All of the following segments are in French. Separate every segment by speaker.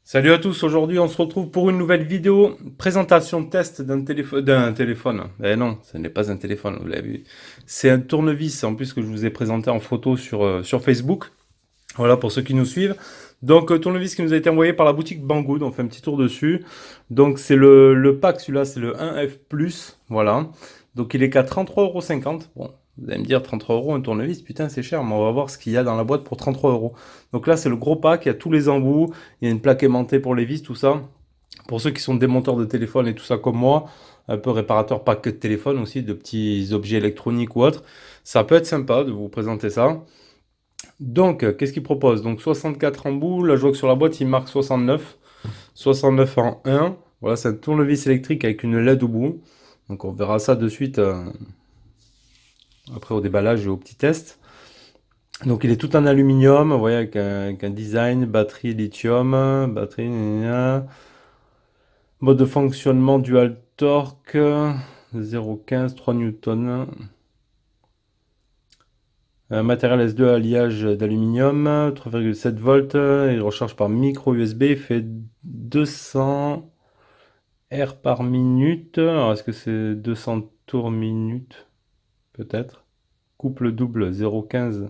Speaker 1: Salut à tous, aujourd'hui on se retrouve pour une nouvelle vidéo, présentation test d'un téléphone. Eh non, ce n'est pas un téléphone, vous l'avez vu. C'est un tournevis en plus que je vous ai présenté en photo sur Facebook. Voilà pour ceux qui nous suivent. Donc tournevis qui nous a été envoyé par la boutique Banggood, on fait un petit tour dessus. Donc c'est le pack, celui-là c'est le 1F+, voilà. Donc il est qu'à 33,50 €. Bon, vous allez me dire 33 euros un tournevis, putain c'est cher, mais on va voir ce qu'il y a dans la boîte pour 33 euros. Donc là c'est le gros pack, il y a tous les embouts, il y a une plaque aimantée pour les vis, tout ça. Pour ceux qui sont démonteurs de téléphone et tout ça comme moi, un peu réparateur pas que de téléphone aussi, de petits objets électroniques ou autres, ça peut être sympa de vous présenter ça. Donc, qu'est-ce qu'il propose? Donc 64 embouts, là je vois que sur la boîte il marque 69, 69 en 1. Voilà, c'est un tournevis électrique avec une LED au bout. Donc on verra ça de suite après au déballage et au petit test. Donc il est tout en aluminium, vous voyez, avec un design, batterie lithium, batterie, mode de fonctionnement dual torque, 0,15, 3 newtons. Matériel S2 alliage d'aluminium, 3,7 volts, il recharge par micro USB, il fait 200 R par minute. Alors est-ce que c'est 200 tours minute? Peut-être. Couple double 0,15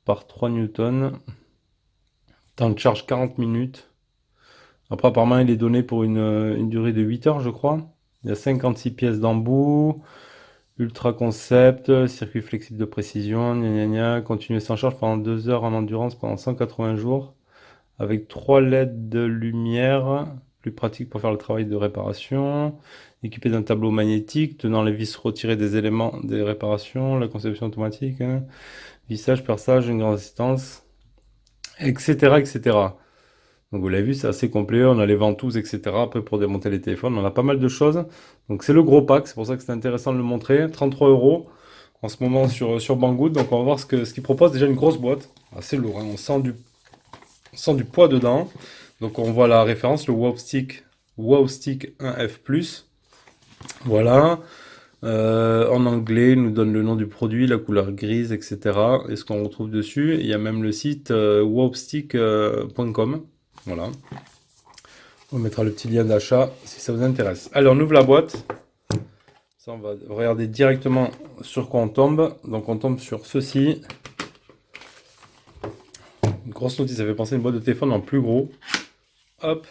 Speaker 1: par 3 newtons. Temps de charge 40 minutes. Après apparemment il est donné pour une durée de 8 heures je crois. Il y a 56 pièces d'embout. Ultra concept, circuit flexible de précision, gna gna gna, continuer sans charge pendant 2 heures en endurance pendant 180 jours, avec 3 LED de lumière, plus pratique pour faire le travail de réparation, équipé d'un tableau magnétique, tenant les vis retirées des éléments des réparations, la conception automatique, hein, vissage, perçage, une grande assistance, etc., etc. Donc vous l'avez vu, c'est assez complet, on a les ventouses, etc. Après pour démonter les téléphones, on a pas mal de choses. Donc c'est le gros pack, c'est pour ça que c'est intéressant de le montrer. 33 euros en ce moment sur Banggood. Donc on va voir ce qu'il propose. Déjà une grosse boîte, assez lourd, hein. On sent du poids dedans. Donc on voit la référence, le Wowstick 1F+. Voilà. En anglais, il nous donne le nom du produit, la couleur grise, etc. Et ce qu'on retrouve dessus. Il y a même le site wowstick.com. Voilà. On mettra le petit lien d'achat si ça vous intéresse. Allez, on ouvre la boîte. Ça, on va regarder directement sur quoi on tombe. Donc, on tombe sur ceci. Une grosse notice, ça fait penser à une boîte de téléphone en plus gros. Hop.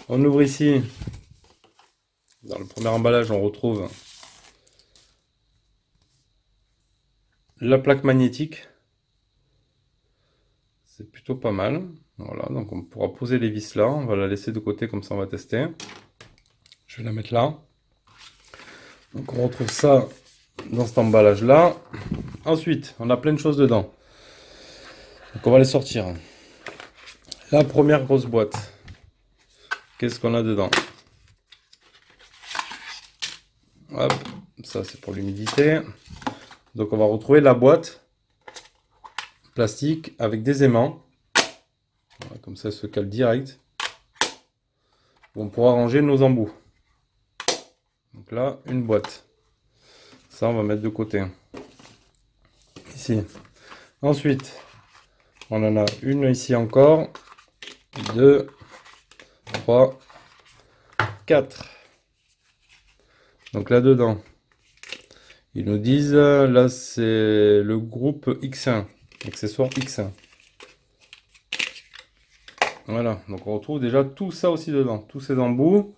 Speaker 1: On ouvre ici. Dans le premier emballage, on retrouve la plaque magnétique. C'est plutôt pas mal. Voilà, donc on pourra poser les vis là. On va la laisser de côté, comme ça on va tester. Je vais la mettre là. Donc on retrouve ça dans cet emballage là. Ensuite, on a plein de choses dedans. Donc on va les sortir. La première grosse boîte. Qu'est-ce qu'on a dedans? Hop, ça c'est pour l'humidité. Donc on va retrouver la boîte plastique avec des aimants. Voilà, comme ça, elle se cale direct. On pourra ranger nos embouts. Donc là, une boîte. Ça, on va mettre de côté. Ici. Ensuite, on en a une ici encore. 2, 3, 4. Donc là-dedans, ils nous disent, là c'est le groupe X1, accessoire X1. Voilà, donc on retrouve déjà tout ça aussi dedans, tous ces embouts.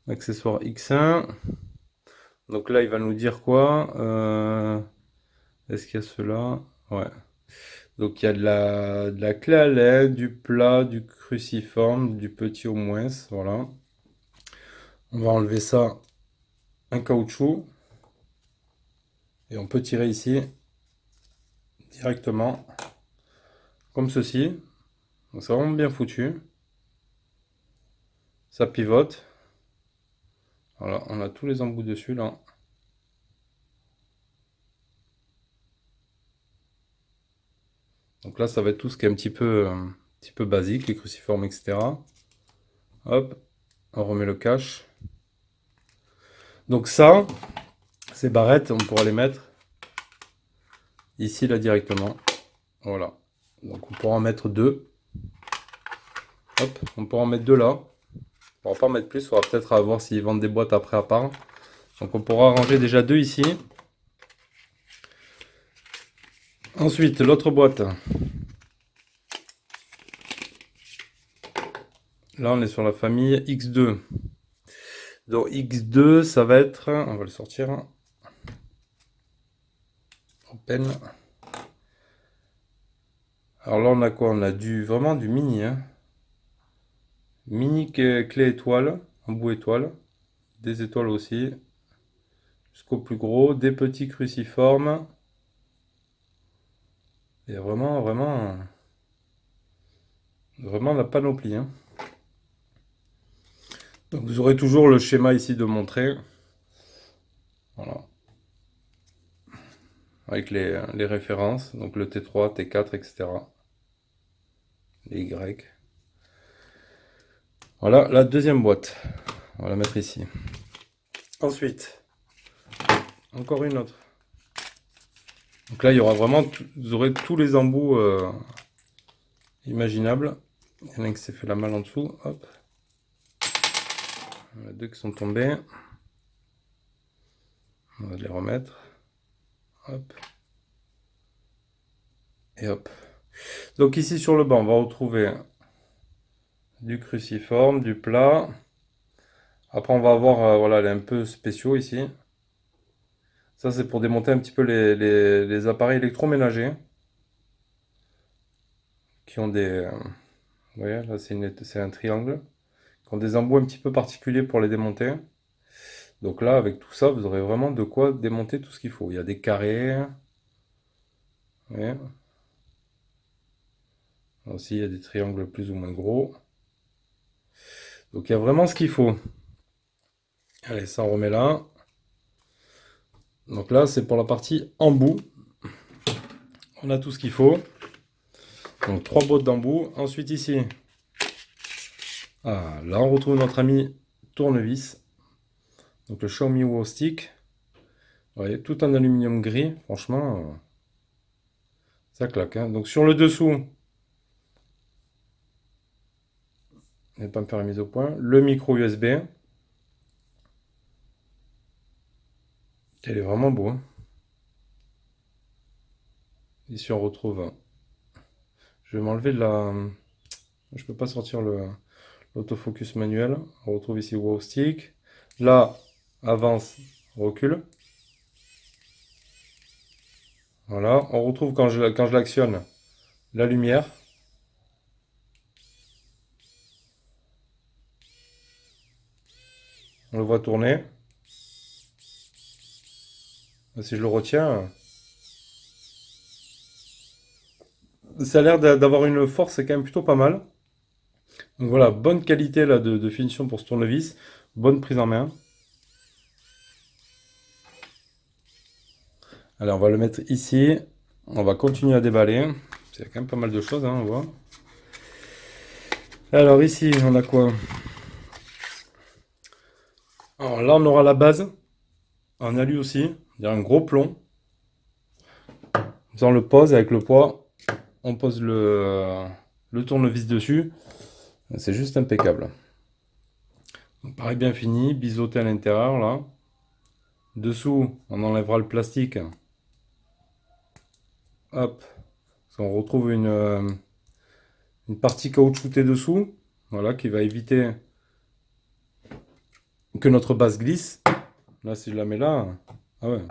Speaker 1: Accessoire X1. Donc là, il va nous dire quoi? Est-ce qu'il y a cela? Ouais. Donc il y a de la clé à LED, du plat, du cruciforme, du petit au moins. Voilà. On va enlever ça, un caoutchouc. Et on peut tirer ici directement, comme ceci. Donc c'est vraiment bien foutu. Ça pivote. Voilà, on a tous les embouts dessus là. Donc là, ça va être tout ce qui est un petit peu basique, les cruciformes, etc. Hop, on remet le cache. Donc ça, ces barrettes, on pourra les mettre ici là directement. Voilà. Donc on pourra en mettre deux. Hop, on pourra en mettre deux là. On pourra pas en mettre plus, il faudra peut-être à voir s'ils vendent des boîtes après à part. Donc on pourra ranger déjà deux ici. Ensuite, l'autre boîte. Là, on est sur la famille X2. Donc X2, ça va être... On va le sortir. Open. Alors là, on a quoi? On a vraiment du mini. Hein. Mini clé étoile, embout étoile. Des étoiles aussi. Jusqu'au plus gros. Des petits cruciformes. Et vraiment la panoplie. Hein. Donc vous aurez toujours le schéma ici de montrer. Voilà. Avec les références. Donc le T3, T4, etc. Les Y. Voilà la deuxième boîte. On va la mettre ici. Ensuite, encore une autre. Donc là, il y aura vraiment, vous aurez tous les embouts imaginables. Il y en a un qui s'est fait la malle en dessous. Hop. Il y en a deux qui sont tombés. On va les remettre. Hop. Et hop. Donc ici sur le banc, on va retrouver du cruciforme, du plat. Après, on va avoir, voilà, les un peu spéciaux ici. Ça, c'est pour démonter un petit peu les appareils électroménagers. Qui ont des... vous voyez, là, c'est un triangle. Qui ont des embouts un petit peu particuliers pour les démonter. Donc là, avec tout ça, vous aurez vraiment de quoi démonter tout ce qu'il faut. Il y a des carrés. Vous voyez. Là aussi, il y a des triangles plus ou moins gros. Donc il y a vraiment ce qu'il faut. Allez, ça on remet là. Donc là, c'est pour la partie embout. On a tout ce qu'il faut. Donc 3 bottes d'embout. Ensuite ici, là on retrouve notre ami tournevis. Donc le Xiaomi Wow Stick. Vous voyez, tout en aluminium gris. Franchement, ça claque. Hein. Donc sur le dessous, je vais pas me faire la mise au point. Le micro USB. Il est vraiment beau. Hein. Ici on retrouve... Je vais m'enlever de la... Je peux pas sortir l'autofocus manuel. On retrouve ici Wow Stick. Là, avance, recule. Voilà. On retrouve quand je l'actionne, la lumière. On le voit tourner. Si je le retiens, ça a l'air d'avoir une force, c'est quand même plutôt pas mal. Donc voilà, bonne qualité là, de finition pour ce tournevis. Bonne prise en main. Allez, on va le mettre ici. On va continuer à déballer. Il y a quand même pas mal de choses, hein, on voit. Alors ici, on a quoi? Alors là, on aura la base. En alu aussi. Il y a un gros plomb. On le pose avec le poids. On pose le tournevis dessus. C'est juste impeccable. Donc, pareil, bien fini. Biseauté à l'intérieur, là. Dessous, on enlèvera le plastique. Hop. On retrouve une partie caoutchoutée dessous. Voilà, qui va éviter que notre base glisse. Là, si je la mets là, ah ouais,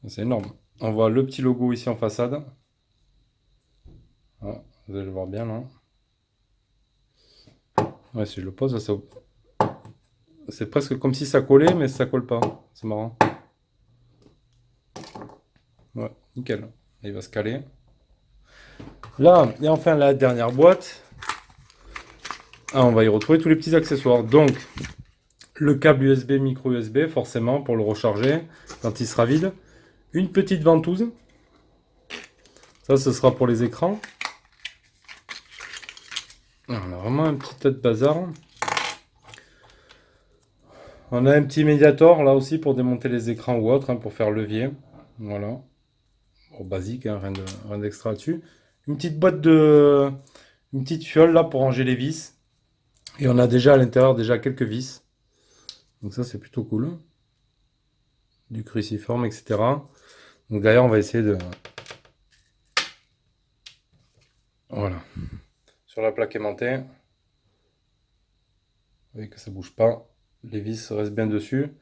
Speaker 1: c'est énorme. On voit le petit logo ici en façade. Ah, vous allez le voir bien là. Ouais, si je le pose, c'est presque comme si ça collait, mais ça colle pas. C'est marrant. Ouais, nickel. Il va se caler. Là, et enfin la dernière boîte. On va y retrouver tous les petits accessoires. Donc, le câble USB, micro USB, forcément, pour le recharger quand il sera vide. Une petite ventouse. Ça, ce sera pour les écrans. On a vraiment un petit tas de bazar. On a un petit médiator là aussi pour démonter les écrans ou autre, hein, pour faire levier. Voilà. Bon, basique, hein, rien d'extra dessus. Une petite boîte une petite fiole là pour ranger les vis. Et on a déjà à l'intérieur déjà quelques vis. Donc ça c'est plutôt cool. Du cruciforme, etc. Donc d'ailleurs on va essayer de... Voilà. Sur la plaque aimantée. Vous voyez que ça bouge pas. Les vis restent bien dessus.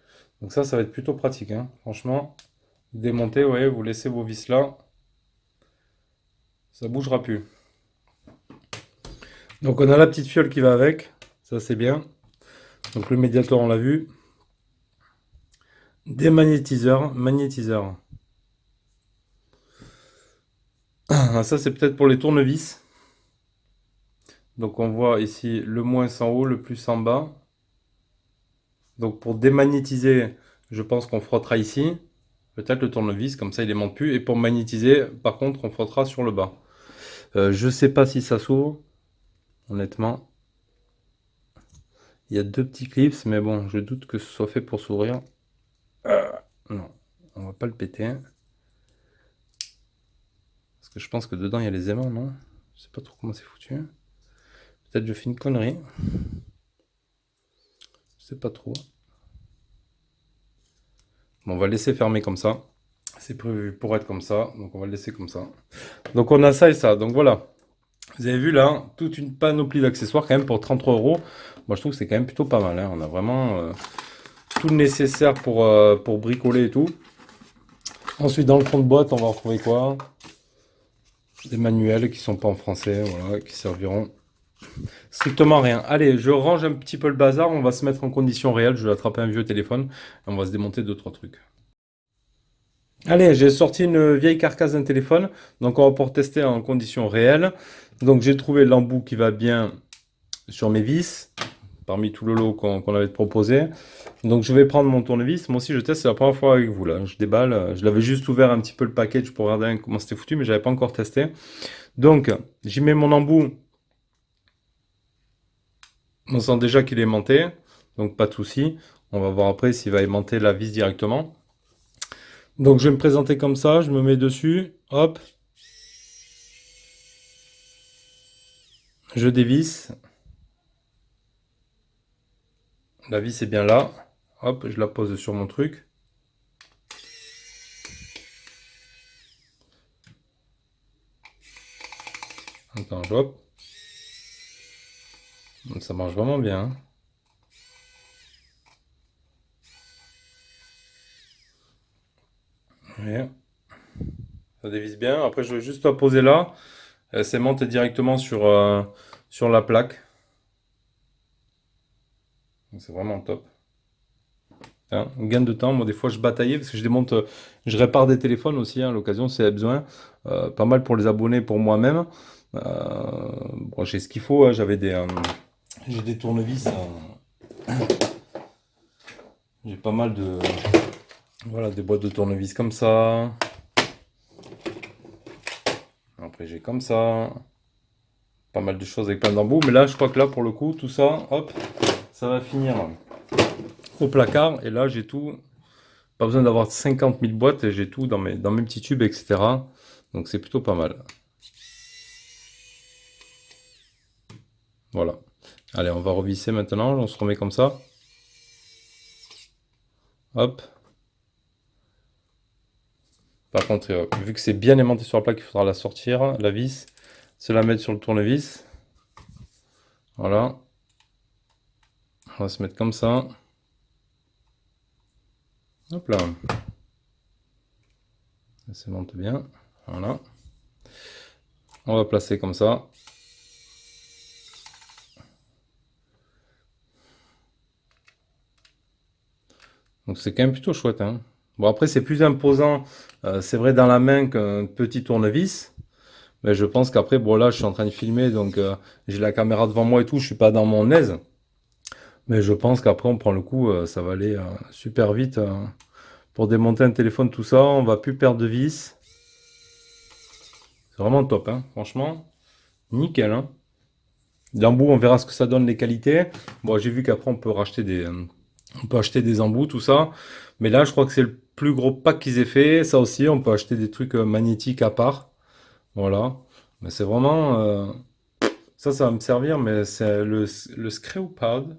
Speaker 1: Donc ça va être plutôt pratique, hein. Franchement, vous démontez, vous voyez, vous laissez vos vis là. Ça bougera plus. Donc on a la petite fiole qui va avec. Ça c'est bien. Donc le médiator on l'a vu. Des magnétiseurs. Magnétiseurs. Ah, ça c'est peut-être pour les tournevis. Donc on voit ici le moins en haut, le plus en bas. Donc pour démagnétiser, je pense qu'on frottera ici. Peut-être le tournevis, comme ça il ne monte plus. Et pour magnétiser, par contre, on frottera sur le bas. Je sais pas si ça s'ouvre, honnêtement. Il y a deux petits clips, mais bon, je doute que ce soit fait pour s'ouvrir. Non, on va pas le péter. Parce que je pense que dedans il y a les aimants, non? Je sais pas trop comment c'est foutu. Peut-être je fais une connerie. Je sais pas trop. Bon, on va le laisser fermer comme ça. C'est prévu pour être comme ça, donc on va le laisser comme ça. Donc on a ça et ça, donc voilà. Vous avez vu là, toute une panoplie d'accessoires quand même pour 33 euros. Moi je trouve que c'est quand même plutôt pas mal, hein. On a vraiment tout le nécessaire pour bricoler et tout. Ensuite dans le fond de boîte, on va retrouver quoi? Des manuels qui sont pas en français, voilà, qui serviront strictement à rien. Allez, je range un petit peu le bazar, on va se mettre en condition réelle. Je vais attraper un vieux téléphone et on va se démonter deux trois trucs. Allez, j'ai sorti une vieille carcasse d'un téléphone, donc on va pouvoir tester en conditions réelles. Donc j'ai trouvé l'embout qui va bien sur mes vis, parmi tout le lot qu'on avait proposé. Donc je vais prendre mon tournevis, moi aussi je teste, c'est la première fois avec vous là, je déballe, je l'avais juste ouvert un petit peu le package pour regarder comment c'était foutu, mais j'avais pas encore testé. Donc j'y mets mon embout, on sent déjà qu'il est aimanté, donc pas de souci. On va voir après s'il va aimanter la vis directement. Donc je vais me présenter comme ça, je me mets dessus, hop, je dévisse. La vis est bien là. Hop, je la pose sur mon truc. Attends, hop. Donc ça marche vraiment bien, hein. Ouais. Ça dévisse bien. Après, je vais juste la poser là. Elle s'est montée directement sur la plaque. Donc c'est vraiment top. Hein, gain de temps. Moi, des fois, je bataillais parce que je démonte, je répare des téléphones aussi, hein, à l'occasion, s'il y a besoin. Pas mal pour les abonnés, pour moi-même. Bon, j'ai ce qu'il faut, hein. J'ai des tournevis. J'ai pas mal de, voilà, des boîtes de tournevis comme ça. Après, j'ai comme ça. Pas mal de choses avec plein d'embouts. Mais là, je crois que là, pour le coup, tout ça, hop, ça va finir au placard. Et là, j'ai tout. Pas besoin d'avoir 50 000 boîtes. Et j'ai tout dans mes petits tubes, etc. Donc, c'est plutôt pas mal. Voilà. Allez, on va revisser maintenant. On se remet comme ça. Hop. Par contre, vu que c'est bien aimanté sur la plaque, il faudra la sortir, la vis, se la mettre sur le tournevis. Voilà. On va se mettre comme ça. Hop là. Ça se monte bien. Voilà. On va placer comme ça. Donc c'est quand même plutôt chouette, hein. Bon, après c'est plus imposant, c'est vrai, dans la main qu'un petit tournevis. Mais je pense qu'après, bon là je suis en train de filmer, donc j'ai la caméra devant moi et tout, je suis pas dans mon aise. Mais je pense qu'après on prend le coup, ça va aller super vite. Pour démonter un téléphone, tout ça, on va plus perdre de vis. C'est vraiment top, hein. Franchement, nickel, hein. L'embout, on verra ce que ça donne, les qualités. Bon, j'ai vu qu'après, on peut acheter des embouts, tout ça. Mais là, je crois que c'est le plus gros pack qu'ils aient fait. Ça aussi, on peut acheter des trucs magnétiques à part. Voilà. Mais c'est vraiment Ça va me servir, mais c'est le screw pad.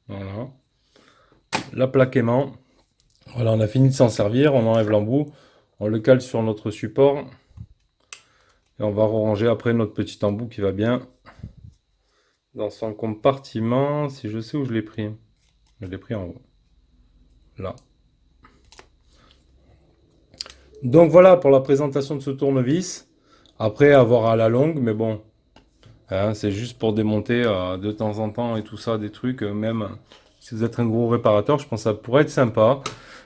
Speaker 1: Voilà. La plaque aimant. Voilà, on a fini de s'en servir. On enlève l'embout. On le cale sur notre support. Et on va ranger après notre petit embout qui va bien dans son compartiment. Si je sais où je l'ai pris. Je l'ai pris en haut. Là. Donc voilà pour la présentation de ce tournevis. Après, à voir à la longue, mais bon, hein, c'est juste pour démonter de temps en temps et tout ça, des trucs, même si vous êtes un gros réparateur, je pense que ça pourrait être sympa.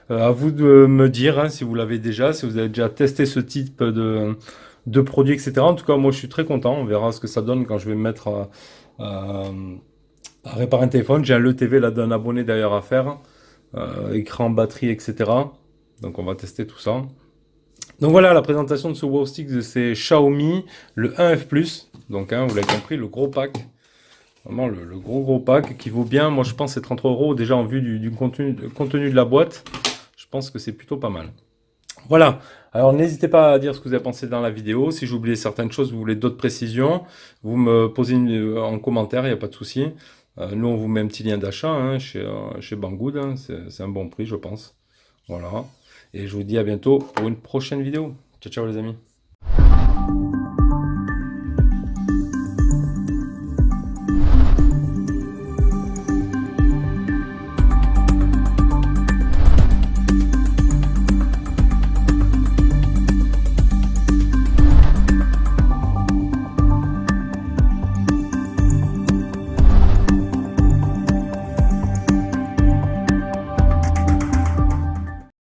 Speaker 1: À vous de me dire hein, si vous l'avez déjà, si vous avez déjà testé ce type de produit, etc. En tout cas, moi je suis très content. On verra ce que ça donne quand je vais me mettre à- à réparer un téléphone. J'ai un LeTV là d'un abonné d'ailleurs à faire, écran, batterie, etc. Donc on va tester tout ça. Donc voilà la présentation de ce Wow Stick de ces Xiaomi, le 1F Plus. Donc hein, vous l'avez compris, le gros pack. Vraiment le gros pack qui vaut bien, moi je pense c'est 30 euros déjà en vue du contenu de la boîte. Je pense que c'est plutôt pas mal. Voilà, alors n'hésitez pas à dire ce que vous avez pensé dans la vidéo. Si j'ai oublié certaines choses, vous voulez d'autres précisions, vous me posez en commentaire, il n'y a pas de souci. Nous on vous met un petit lien d'achat hein, chez Banggood, hein. C'est un bon prix je pense. Voilà, et je vous dis à bientôt pour une prochaine vidéo. Ciao ciao les amis.